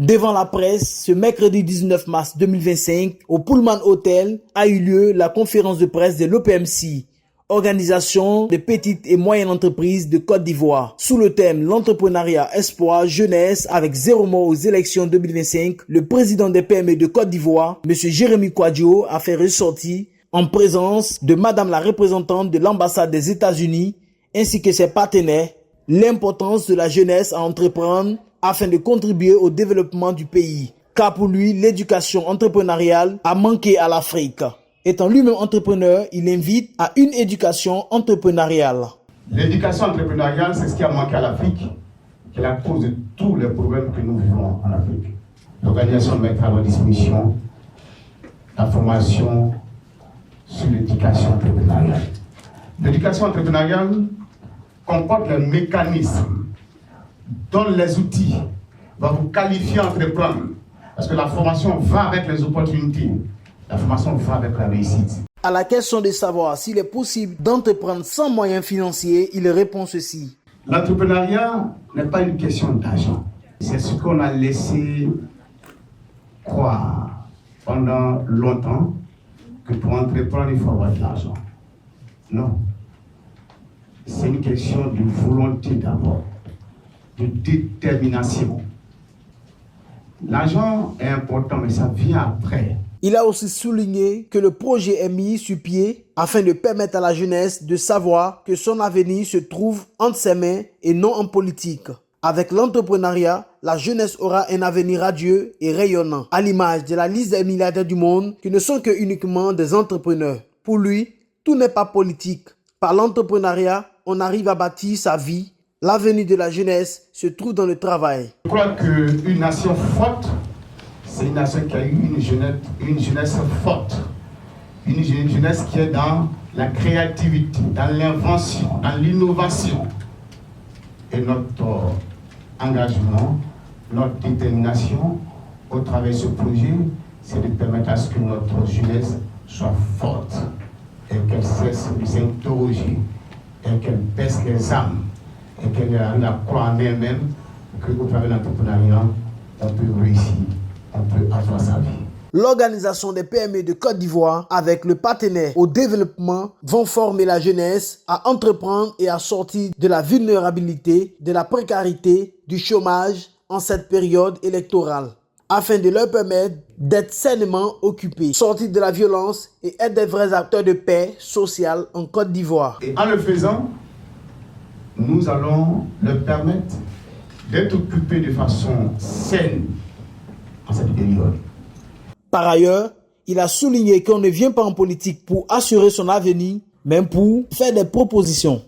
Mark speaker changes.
Speaker 1: Devant la presse, ce mercredi 19 mars 2025, au Pullman Hotel, a eu lieu la conférence de presse de l'OPMC, Organisation des petites et moyennes entreprises de Côte d'Ivoire. Sous le thème l'entrepreneuriat, espoir, jeunesse avec zéro mort aux élections 2025, le président des PME de Côte d'Ivoire, M. Jérémy Kouadio, a fait ressortir, en présence de Madame la représentante de l'ambassade des États-Unis, ainsi que ses partenaires, l'importance de la jeunesse à entreprendre afin de contribuer au développement du pays. Car pour lui, l'éducation entrepreneuriale a manqué à l'Afrique. Étant lui-même entrepreneur, il invite à une éducation entrepreneuriale.
Speaker 2: L'éducation entrepreneuriale, c'est ce qui a manqué à l'Afrique, qui est la cause de tous les problèmes que nous vivons en Afrique. L'organisation mettra à votre disposition la formation sur l'éducation entrepreneuriale. L'éducation entrepreneuriale comporte les mécanismes, donne les outils, va vous qualifier à entreprendre. Parce que la formation va avec les opportunités, la formation va avec la réussite.
Speaker 1: À la question de savoir s'il est possible d'entreprendre sans moyens financiers, il répond ceci.
Speaker 2: L'entrepreneuriat n'est pas une question d'argent. C'est ce qu'on a laissé croire pendant longtemps, que pour entreprendre, il faut avoir de l'argent. Non. C'est une question de volonté d'abord, de détermination. L'argent est important, mais ça vient après.
Speaker 1: Il a aussi souligné que le projet est mis sur pied afin de permettre à la jeunesse de savoir que son avenir se trouve entre ses mains et non en politique. Avec l'entrepreneuriat, la jeunesse aura un avenir radieux et rayonnant, à l'image de la liste des milliardaires du monde qui ne sont que uniquement des entrepreneurs. Pour lui, tout n'est pas politique. Par l'entrepreneuriat, on arrive à bâtir sa vie. L'avenir de la jeunesse se trouve dans le travail.
Speaker 2: Je crois qu'une nation forte, c'est une nation qui a eu une jeunesse forte. Une jeunesse qui est dans la créativité, dans l'invention, dans l'innovation. Et notre engagement, notre détermination au travers de ce projet, c'est de permettre à ce que notre jeunesse soit forte et qu'elle cesse de s'interroger et qu'elle baisse les âmes et qu'elle arrive à croire en elle-même qu'au travers de l'entrepreneuriat, on peut réussir, on peut avoir sa vie.
Speaker 1: L'organisation des PME de Côte d'Ivoire avec le partenaire au développement vont former la jeunesse à entreprendre et à sortir de la vulnérabilité, de la précarité, du chômage en cette période électorale, afin de leur permettre d'être sainement occupés, sortir de la violence et être des vrais acteurs de paix sociale en Côte d'Ivoire.
Speaker 2: Et en le faisant, nous allons leur permettre d'être occupés de façon saine en cette période.
Speaker 1: Par ailleurs, il a souligné qu'on ne vient pas en politique pour assurer son avenir, mais pour faire des propositions.